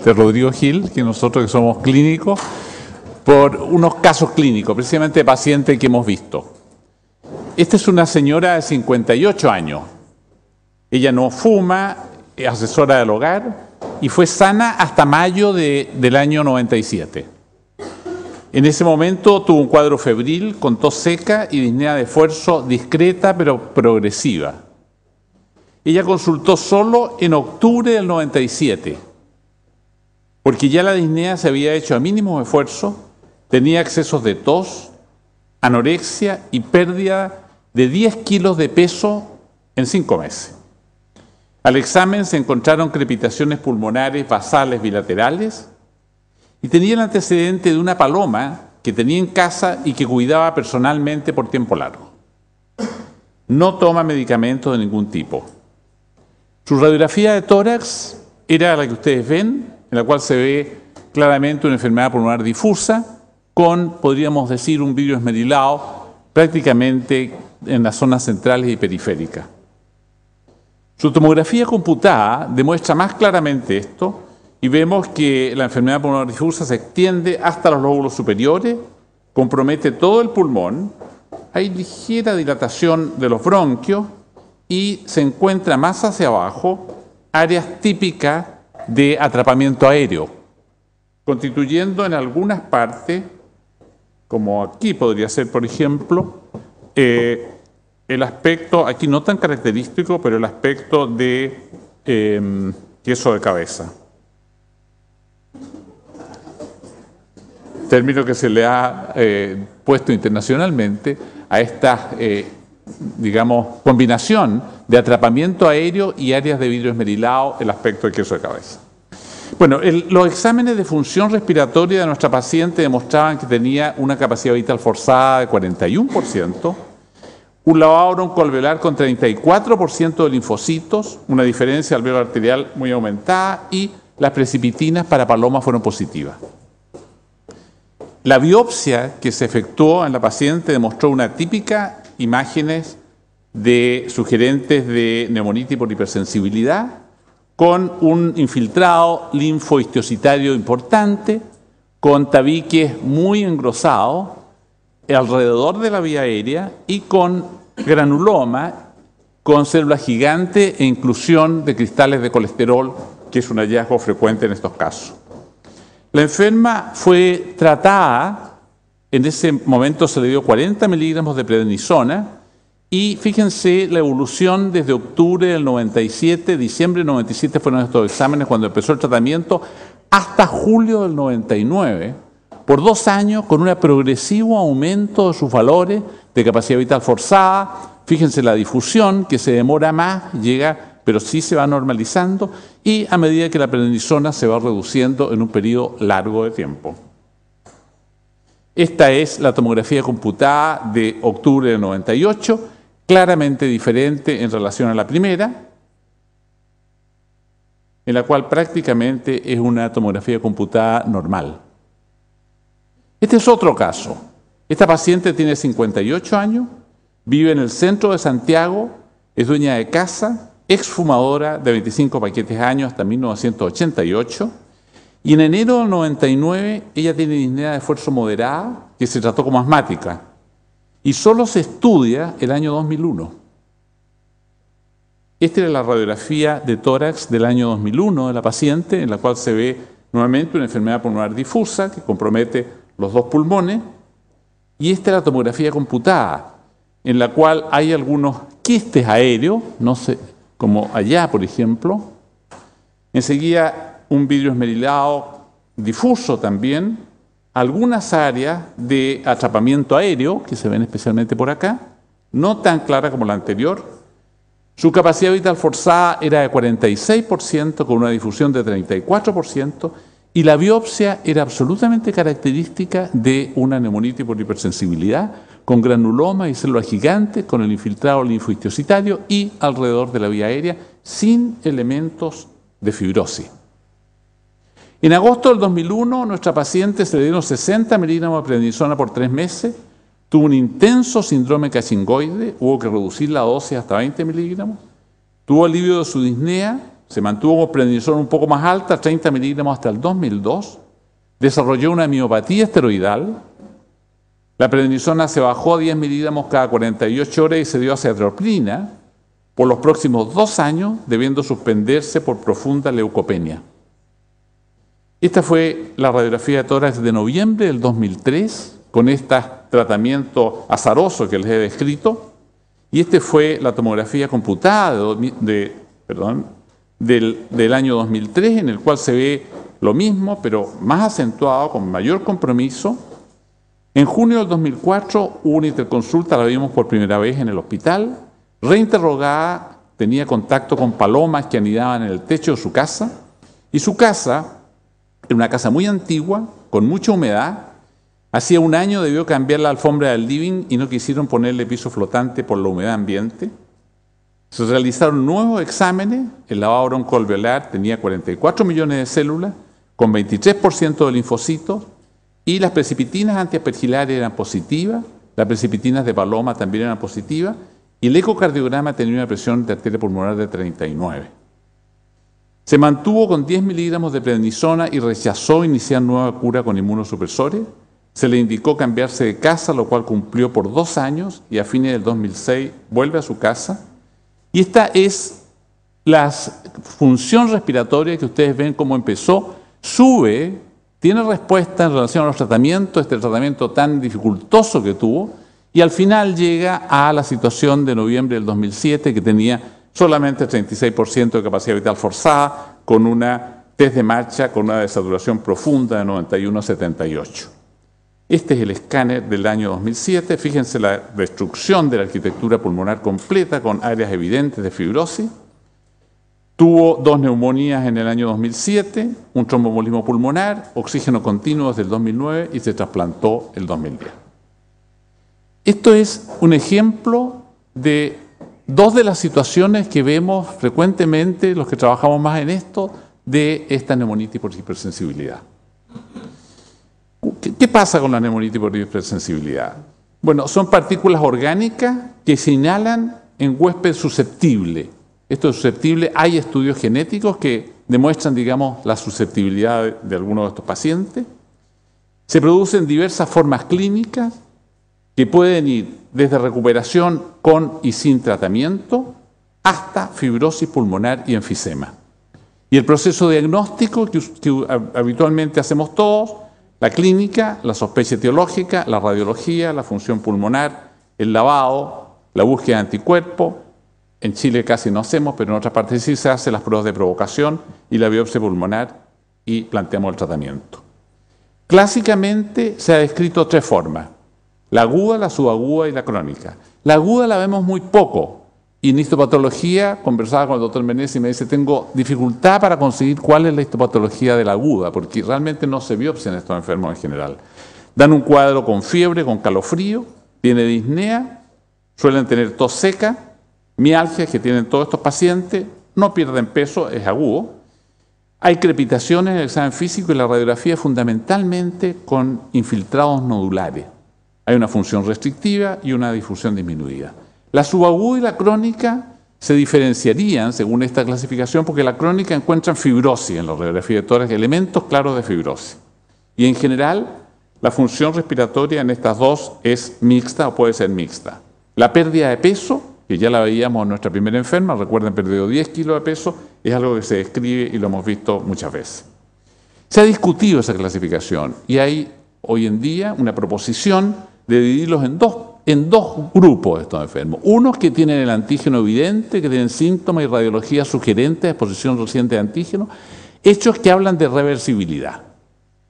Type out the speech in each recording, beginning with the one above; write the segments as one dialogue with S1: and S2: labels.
S1: de Rodrigo Gil, que nosotros que somos clínicos, por unos casos clínicos, precisamente de pacientes que hemos visto. Esta es una señora de 58 años. Ella no fuma, es asesora del hogar y fue sana hasta mayo del año 97. En ese momento tuvo un cuadro febril con tos seca y disnea de esfuerzo discreta pero progresiva. Ella consultó solo en octubre del 97, porque ya la disnea se había hecho a mínimo esfuerzo, tenía excesos de tos, anorexia y pérdida de 10 kilos de peso en 5 meses. Al examen se encontraron crepitaciones pulmonares basales bilaterales y tenía el antecedente de una paloma que tenía en casa y que cuidaba personalmente por tiempo largo. No toma medicamentos de ningún tipo. Su radiografía de tórax era la que ustedes ven, en la cual se ve claramente una enfermedad pulmonar difusa con, podríamos decir, un vidrio esmerilado prácticamente en las zonas centrales y periféricas. Su tomografía computada demuestra más claramente esto y vemos que la enfermedad pulmonar difusa se extiende hasta los lóbulos superiores, compromete todo el pulmón, hay ligera dilatación de los bronquios y se encuentra más hacia abajo áreas típicas de atrapamiento aéreo, constituyendo en algunas partes, como aquí podría ser, por ejemplo, el aspecto, aquí no tan característico, pero el aspecto de queso de cabeza. Término que se le ha puesto internacionalmente a esta, digamos, combinación de atrapamiento aéreo y áreas de vidrio esmerilado, el aspecto de queso de cabeza. Bueno, los exámenes de función respiratoria de nuestra paciente demostraban que tenía una capacidad vital forzada de 41%, un lavado broncoalveolar con 34% de linfocitos, una diferencia alveolar arterial muy aumentada y las precipitinas para paloma fueron positivas. La biopsia que se efectuó en la paciente demostró una típica imágenes de sugerentes de neumonitis por hipersensibilidad con un infiltrado linfohistiocytario importante, con tabiques muy engrosados alrededor de la vía aérea y con granuloma, con células gigantes e inclusión de cristales de colesterol, que es un hallazgo frecuente en estos casos. La enferma fue tratada, en ese momento se le dio 40 miligramos de prednisona y fíjense la evolución desde octubre del 97, diciembre del 97 fueron estos exámenes cuando empezó el tratamiento, hasta julio del 99, por 2 años con un progresivo aumento de sus valores de capacidad vital forzada. Fíjense la difusión que se demora más, llega, pero sí se va normalizando y a medida que la prednisona se va reduciendo en un periodo largo de tiempo. Esta es la tomografía computada de octubre del 98, claramente diferente en relación a la primera, en la cual prácticamente es una tomografía computada normal. Este es otro caso. Esta paciente tiene 58 años, vive en el centro de Santiago, es dueña de casa, exfumadora de 25 paquetes años hasta 1988, y en enero del 99 ella tiene disnea de esfuerzo moderada que se trató como asmática, y solo se estudia el año 2001. Esta era la radiografía de tórax del año 2001 de la paciente, en la cual se ve nuevamente una enfermedad pulmonar difusa que compromete los 2 pulmones, y esta es la tomografía computada, en la cual hay algunos quistes aéreos, no sé, como allá, por ejemplo. Enseguida un vidrio esmerilado difuso también, algunas áreas de atrapamiento aéreo, que se ven especialmente por acá, no tan clara como la anterior. Su capacidad vital forzada era de 46%, con una difusión de 34%, y la biopsia era absolutamente característica de una neumonitis por hipersensibilidad, con granuloma y células gigantes, con el infiltrado linfohistiocytario y alrededor de la vía aérea, sin elementos de fibrosis. En agosto del 2001, nuestra paciente se le dieron 60 miligramos de prednisona por 3 meses, tuvo un intenso síndrome cachingoide, hubo que reducir la dosis hasta 20 miligramos, tuvo alivio de su disnea, se mantuvo con prednisona un poco más alta, 30 miligramos hasta el 2002, desarrolló una miopatía esteroidal, la prednisona se bajó a 10 miligramos cada 48 horas y se dio azathioprina por los próximos 2 años, debiendo suspenderse por profunda leucopenia. Esta fue la radiografía de tórax de noviembre del 2003, con este tratamiento azaroso que les he descrito, y este fue la tomografía computada del año 2003, en el cual se ve lo mismo, pero más acentuado, con mayor compromiso. En junio del 2004 hubo una interconsulta, la vimos por primera vez en el hospital, reinterrogada, tenía contacto con palomas que anidaban en el techo de su casa, y su casa era una casa muy antigua, con mucha humedad. Hacía 1 año debió cambiar la alfombra del living y no quisieron ponerle piso flotante por la humedad ambiente. Se realizaron nuevos exámenes, el lavado broncoalveolar tenía 44 millones de células, con 23% de linfocitos, y las precipitinas antiaspergilares eran positivas, las precipitinas de paloma también eran positivas, y el ecocardiograma tenía una presión de arteria pulmonar de 39. Se mantuvo con 10 miligramos de prednisona y rechazó iniciar nueva cura con inmunosupresores. Se le indicó cambiarse de casa, lo cual cumplió por 2 años, y a fines del 2006 vuelve a su casa. Y esta es la función respiratoria que ustedes ven cómo empezó, sube, tiene respuesta en relación a los tratamientos, este tratamiento tan dificultoso que tuvo, y al final llega a la situación de noviembre del 2007, que tenía solamente 36% de capacidad vital forzada, con una test de marcha con una desaturación profunda de 91 a 78. Este es el escáner del año 2007. Fíjense la destrucción de la arquitectura pulmonar completa con áreas evidentes de fibrosis. Tuvo 2 neumonías en el año 2007, un tromboembolismo pulmonar, oxígeno continuo desde el 2009 y se trasplantó el 2010. Esto es un ejemplo de 2 de las situaciones que vemos frecuentemente los que trabajamos más en esto de esta neumonitis por hipersensibilidad. ¿Qué pasa con la neumonitis por hipersensibilidad? Bueno, son partículas orgánicas que se inhalan en huésped susceptible. Esto es susceptible, hay estudios genéticos que demuestran, digamos, la susceptibilidad de algunos de estos pacientes. Se producen diversas formas clínicas que pueden ir desde recuperación con y sin tratamiento hasta fibrosis pulmonar y enfisema. Y el proceso diagnóstico que habitualmente hacemos todos, la clínica, la sospecha etiológica, la radiología, la función pulmonar, el lavado, la búsqueda de anticuerpos. En Chile casi no hacemos, pero en otras partes sí se hacen las pruebas de provocación y la biopsia pulmonar y planteamos el tratamiento. Clásicamente se ha descrito 3 formas: la aguda, la subaguda y la crónica. La aguda la vemos muy poco. Y en histopatología, conversaba con el doctor Menezes y me dice, tengo dificultad para conseguir cuál es la histopatología de la aguda, porque realmente no se biopsian estos enfermos en general. Dan un cuadro con fiebre, con calofrío, tiene disnea, suelen tener tos seca, mialgias que tienen todos estos pacientes, no pierden peso, es agudo. Hay crepitaciones en el examen físico y la radiografía fundamentalmente con infiltrados nodulares. Hay una función restrictiva y una difusión disminuida. La subaguda y la crónica se diferenciarían según esta clasificación porque la crónica encuentran fibrosis en la radiografía de tórax, elementos claros de fibrosis. Y en general, la función respiratoria en estas 2 es mixta o puede ser mixta. La pérdida de peso, que ya la veíamos en nuestra primera enferma, recuerden, perdió 10 kilos de peso, es algo que se describe y lo hemos visto muchas veces. Se ha discutido esa clasificación y hay hoy en día una proposición de dividirlos en dos grupos de estos enfermos. Unos que tienen el antígeno evidente, que tienen síntomas y radiología sugerente de exposición reciente de antígeno, hechos que hablan de reversibilidad.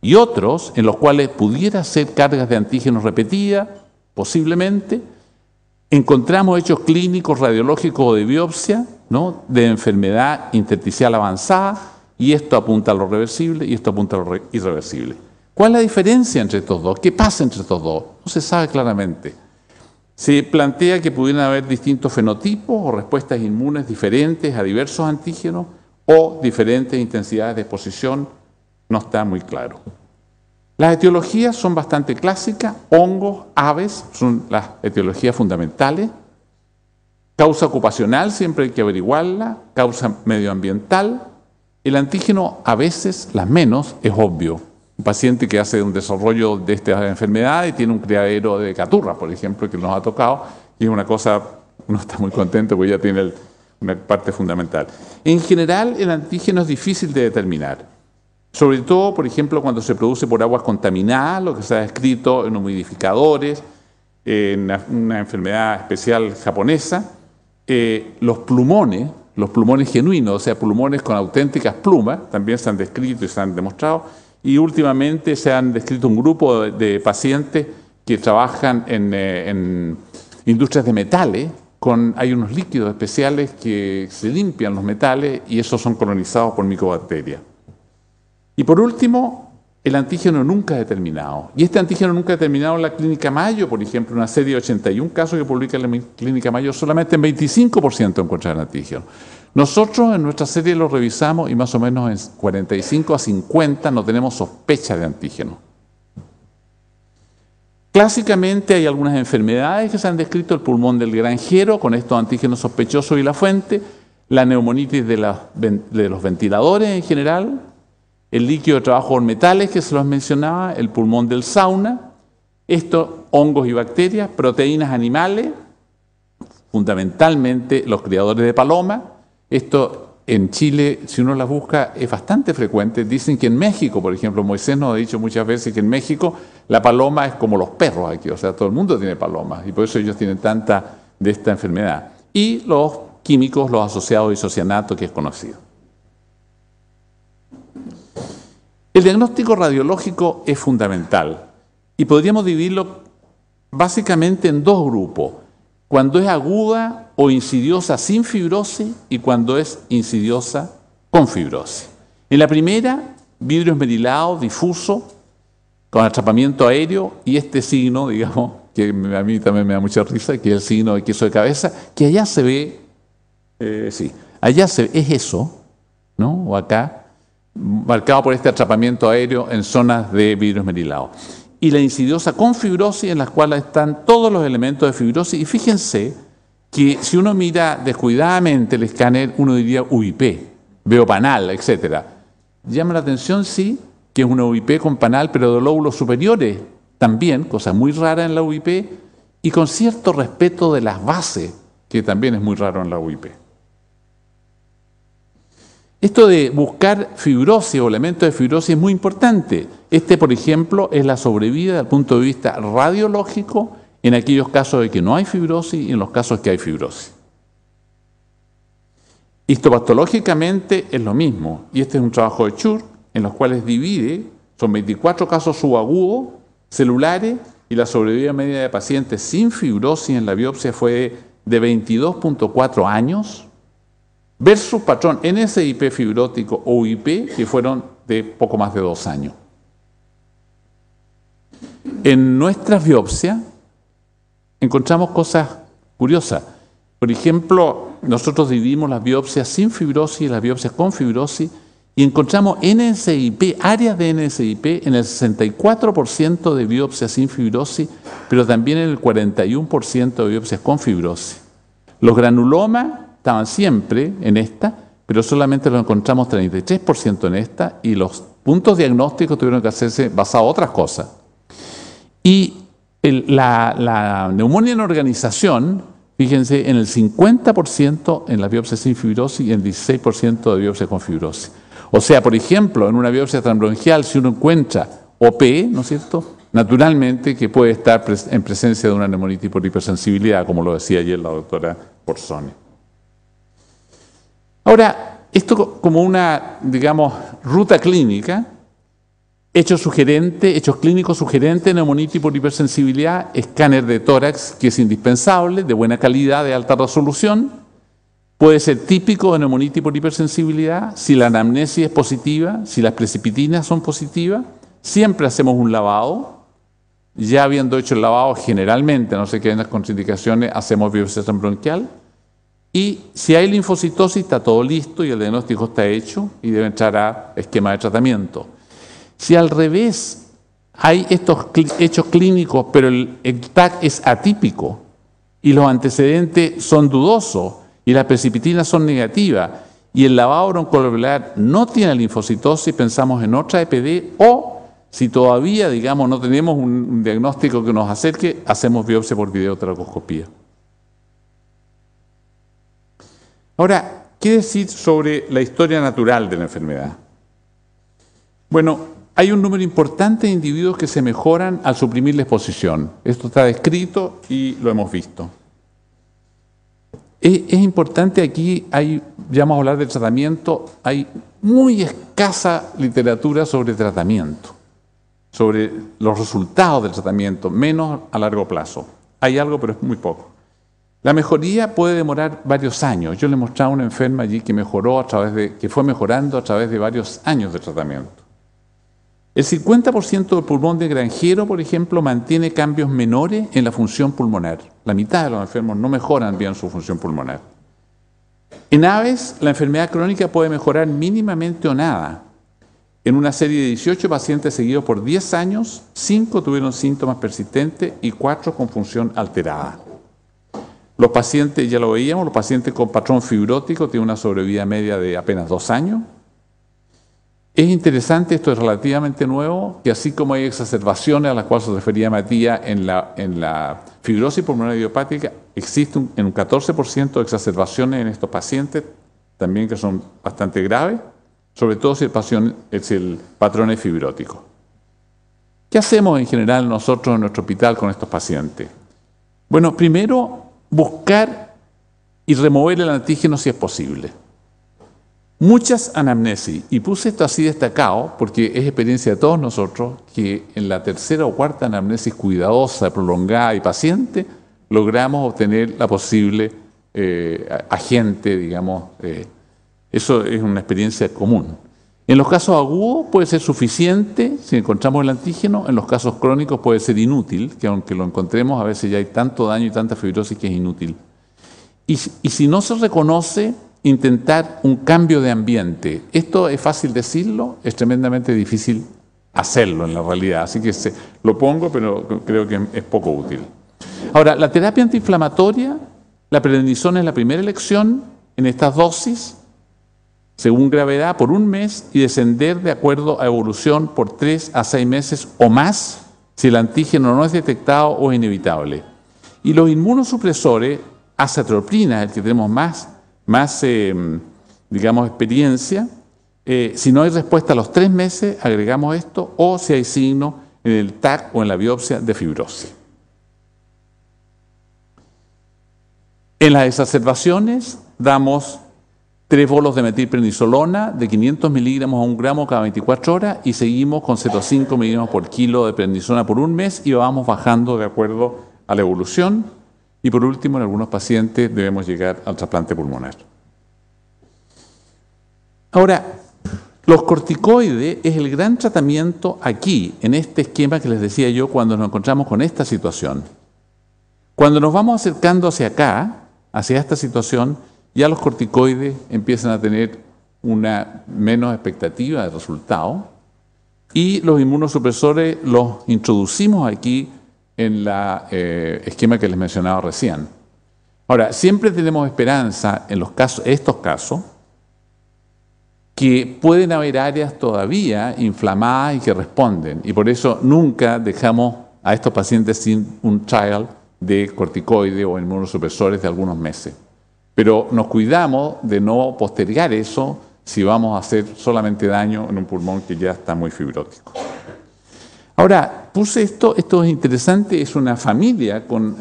S1: Y otros en los cuales pudiera ser cargas de antígenos repetidas, posiblemente. Encontramos hechos clínicos, radiológicos o de biopsia, ¿no?, de enfermedad intersticial avanzada, y esto apunta a lo reversible y esto apunta a lo irreversible. ¿Cuál es la diferencia entre estos 2? ¿Qué pasa entre estos 2? No se sabe claramente. Se plantea que pudieran haber distintos fenotipos o respuestas inmunes diferentes a diversos antígenos o diferentes intensidades de exposición, no está muy claro. Las etiologías son bastante clásicas, hongos, aves, son las etiologías fundamentales. Causa ocupacional, siempre hay que averiguarla. Causa medioambiental. El antígeno, a veces, las menos, es obvio. Un paciente que hace un desarrollo de esta enfermedad y tiene un criadero de caturra, por ejemplo, que nos ha tocado, y es una cosa, uno está muy contento porque ya tiene una parte fundamental. En general, el antígeno es difícil de determinar. Sobre todo, por ejemplo, cuando se produce por aguas contaminadas, lo que se ha descrito en humidificadores, en una enfermedad especial japonesa, los pulmones genuinos, o sea, pulmones con auténticas plumas, también se han descrito y se han demostrado, y últimamente se han descrito un grupo de pacientes que trabajan en industrias de metales, hay unos líquidos especiales que se limpian los metales y esos son colonizados por micobacterias. Y por último, el antígeno nunca determinado. Y este antígeno nunca determinado en la Clínica Mayo, por ejemplo, una serie de 81 casos que publica en la Clínica Mayo, solamente en 25% encontraron antígeno. Nosotros en nuestra serie lo revisamos y más o menos en 45 a 50 no tenemos sospecha de antígeno. Clásicamente hay algunas enfermedades que se han descrito, el pulmón del granjero con estos antígenos sospechosos y la fuente, la neumonitis de los ventiladores en general, el líquido de trabajo con metales que se los mencionaba, el pulmón del sauna, estos hongos y bacterias, proteínas animales, fundamentalmente los criadores de paloma. Esto en Chile, si uno las busca, es bastante frecuente. Dicen que en México, por ejemplo, Moisés nos ha dicho muchas veces que en México la paloma es como los perros aquí, o sea, todo el mundo tiene palomas y por eso ellos tienen tanta de esta enfermedad. Y los químicos, los asociados a isocianato, que es conocido. El diagnóstico radiológico es fundamental y podríamos dividirlo básicamente en dos grupos. Cuando es aguda o insidiosa sin fibrosis y cuando es insidiosa con fibrosis. En la primera, vidrio esmerilado, difuso, con atrapamiento aéreo y este signo, digamos, que a mí también me da mucha risa, que es el signo de queso de cabeza, que allá se ve, allá se ve, es eso, ¿no? O acá, marcado por este atrapamiento aéreo en zonas de vidrio esmerilado. Y la insidiosa con fibrosis, en las cuales están todos los elementos de fibrosis. Y fíjense que si uno mira descuidadamente el escáner, uno diría UIP, veo panal, etc. Llama la atención, sí, que es una UIP con panal, pero de lóbulos superiores también, cosa muy rara en la UIP, y con cierto respeto de las bases, que también es muy raro en la UIP. Esto de buscar fibrosis o elementos de fibrosis es muy importante. Por ejemplo, es la sobrevida desde el punto de vista radiológico en aquellos casos de que no hay fibrosis y en los casos que hay fibrosis. Histopatológicamente es lo mismo, y este es un trabajo de Chur, en los cuales divide, son 24 casos subagudos, celulares, y la sobrevida media de pacientes sin fibrosis en la biopsia fue de 22.4 años, versus patrón NSIP fibrótico o UIP, que fueron de poco más de 2 años. En nuestras biopsias encontramos cosas curiosas. Por ejemplo, nosotros dividimos las biopsias sin fibrosis y las biopsias con fibrosis y encontramos NSIP, áreas de NSIP en el 64% de biopsias sin fibrosis, pero también en el 41% de biopsias con fibrosis. Los granulomas estaban siempre en esta, pero solamente lo encontramos 33% en esta y los puntos diagnósticos tuvieron que hacerse basados en otras cosas. Y la neumonía en organización, fíjense, en el 50% en la biopsia sin fibrosis y en el 16% de biopsia con fibrosis. O sea, por ejemplo, en una biopsia transbronquial, si uno encuentra OP, ¿no es cierto?, naturalmente que puede estar en presencia de una neumonitis por hipersensibilidad, como lo decía ayer la doctora Porzoni. Ahora, esto como una, digamos, ruta clínica, hechos clínicos sugerentes, neumonitis por hipersensibilidad, escáner de tórax, que es indispensable, de buena calidad, de alta resolución, puede ser típico de neumonitis por hipersensibilidad, si la anamnesis es positiva, si las precipitinas son positivas, siempre hacemos un lavado, ya habiendo hecho el lavado generalmente, no sé qué en las contraindicaciones, hacemos biopsia transbronquial. Y si hay linfocitosis, está todo listo y el diagnóstico está hecho y debe entrar a esquema de tratamiento. Si al revés hay estos hechos clínicos, pero el TAC es atípico, y los antecedentes son dudosos y las precipitinas son negativas y el lavado broncoalveolar no tiene linfocitosis, pensamos en otra EPD, o si todavía, digamos, no tenemos un diagnóstico que nos acerque, hacemos biopsia por videotracoscopía. Ahora, ¿qué decir sobre la historia natural de la enfermedad? Bueno, hay un número importante de individuos que se mejoran al suprimir la exposición. Esto está descrito y lo hemos visto. Es importante aquí, ya vamos a hablar del tratamiento, hay muy escasa literatura sobre tratamiento, sobre los resultados del tratamiento, menos a largo plazo. Hay algo, pero es muy poco. La mejoría puede demorar varios años. Yo le mostraba a una enferma allí que mejoró que fue mejorando a través de varios años de tratamiento. El 50% del pulmón de granjero, por ejemplo, mantiene cambios menores en la función pulmonar. La mitad de los enfermos no mejoran bien su función pulmonar. En aves, la enfermedad crónica puede mejorar mínimamente o nada. En una serie de 18 pacientes seguidos por 10 años, 5 tuvieron síntomas persistentes y 4 con función alterada. Los pacientes, ya lo veíamos, los pacientes con patrón fibrótico tienen una sobrevida media de apenas 2 años. Es interesante, esto es relativamente nuevo, que así como hay exacerbaciones a las cuales se refería Matías en la fibrosis pulmonar idiopática, existe en un 14% de exacerbaciones en estos pacientes, también que son bastante graves, sobre todo si el patrón es fibrótico. ¿Qué hacemos en general nosotros en nuestro hospital con estos pacientes? Bueno, primero, buscar y remover el antígeno si es posible. Muchas anamnesis, y puse esto así destacado porque es experiencia de todos nosotros que en la tercera o cuarta anamnesis cuidadosa, prolongada y paciente, logramos obtener la posible agente, digamos, eso es una experiencia común. En los casos agudos puede ser suficiente si encontramos el antígeno, en los casos crónicos puede ser inútil, que aunque lo encontremos a veces ya hay tanto daño y tanta fibrosis que es inútil. Y si no se reconoce, intentar un cambio de ambiente. Esto es fácil decirlo, es tremendamente difícil hacerlo en la realidad, así que lo pongo, pero creo que es poco útil. Ahora, la terapia antiinflamatoria, la prednisona es la primera elección en estas dosis, según gravedad, por 1 mes y descender de acuerdo a evolución por 3 a 6 meses o más si el antígeno no es detectado o es inevitable. Y los inmunosupresores, azathioprina, el que tenemos más digamos, experiencia, si no hay respuesta a los 3 meses, agregamos esto, o si hay signo en el TAC o en la biopsia de fibrosis. En las exacerbaciones damos 3 bolos de metilprednisolona de 500 miligramos a 1 gramo cada 24 horas y seguimos con 0,5 miligramos por kilo de prednisona por 1 mes y vamos bajando de acuerdo a la evolución. Y por último, en algunos pacientes debemos llegar al trasplante pulmonar. Ahora, los corticoides es el gran tratamiento aquí, en este esquema que les decía yo, cuando nos encontramos con esta situación. Cuando nos vamos acercando hacia acá, hacia esta situación, ya los corticoides empiezan a tener una menos expectativa de resultado y los inmunosupresores los introducimos aquí en la esquema que les mencionaba recién. Ahora, siempre tenemos esperanza en estos casos, que pueden haber áreas todavía inflamadas y que responden, y por eso nunca dejamos a estos pacientes sin un trial de corticoides o inmunosupresores de algunos meses. Pero nos cuidamos de no postergar eso si vamos a hacer solamente daño en un pulmón que ya está muy fibrótico. Ahora, puse esto es interesante, es una familia con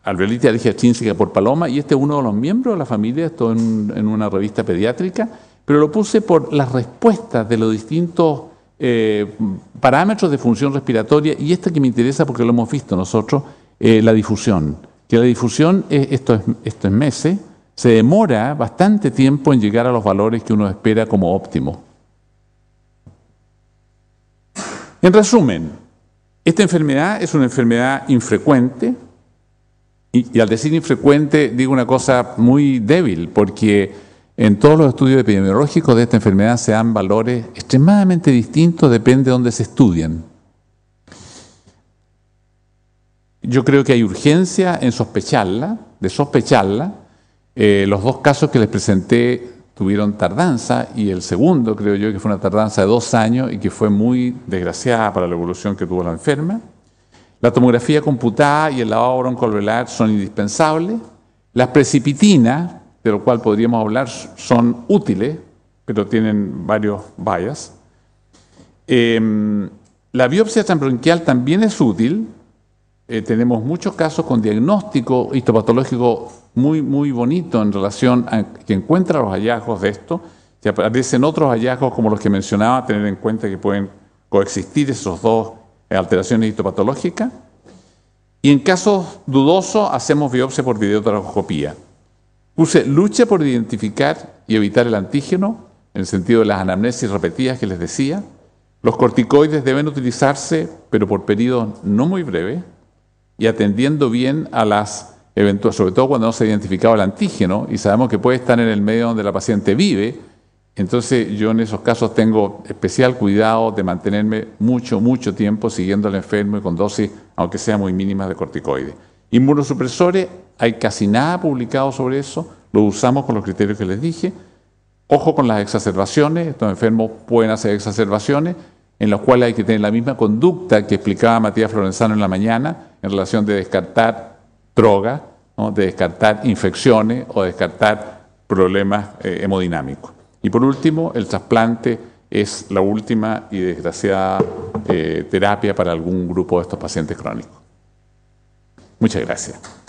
S1: alveolitis arígea extrínseca por paloma, y este es uno de los miembros de la familia, esto en una revista pediátrica, pero lo puse por las respuestas de los distintos parámetros de función respiratoria, y este que me interesa porque lo hemos visto nosotros, la difusión. Que la difusión, esto es meses, se demora bastante tiempo en llegar a los valores que uno espera como óptimos. En resumen, esta enfermedad es una enfermedad infrecuente, y al decir infrecuente digo una cosa muy débil, porque en todos los estudios epidemiológicos de esta enfermedad se dan valores extremadamente distintos, depende de dónde se estudian. Yo creo que hay urgencia en sospecharla. Los dos casos que les presenté tuvieron tardanza y el segundo, creo yo, que fue una tardanza de 2 años y que fue muy desgraciada para la evolución que tuvo la enferma. La tomografía computada y el lavado broncoalveolar son indispensables. Las precipitinas, de lo cual podríamos hablar, son útiles, pero tienen varios bias. La biopsia transbronquial también es útil. Tenemos muchos casos con diagnóstico histopatológico muy bonito en relación a que encuentra los hallazgos de esto. Si aparecen otros hallazgos como los que mencionaba, tener en cuenta que pueden coexistir esos dos alteraciones histopatológicas. Y en casos dudosos hacemos biopsia por videotracoscopía. Puse lucha por identificar y evitar el antígeno, en el sentido de las anamnesis repetidas que les decía. Los corticoides deben utilizarse, pero por periodos no muy breves, y atendiendo bien a las eventuales, sobre todo cuando no se ha identificado el antígeno, y sabemos que puede estar en el medio donde la paciente vive. Entonces yo en esos casos tengo especial cuidado de mantenerme mucho tiempo siguiendo al enfermo y con dosis, aunque sea muy mínimas, de corticoides. Inmunosupresores, hay casi nada publicado sobre eso, lo usamos con los criterios que les dije. Ojo con las exacerbaciones, estos enfermos pueden hacer exacerbaciones, en los cuales hay que tener la misma conducta que explicaba Matías Florenzano en la mañana, en relación de descartar drogas, ¿no?, de descartar infecciones o de descartar problemas hemodinámicos. Y por último, el trasplante es la última y desgraciada terapia para algún grupo de estos pacientes crónicos. Muchas gracias.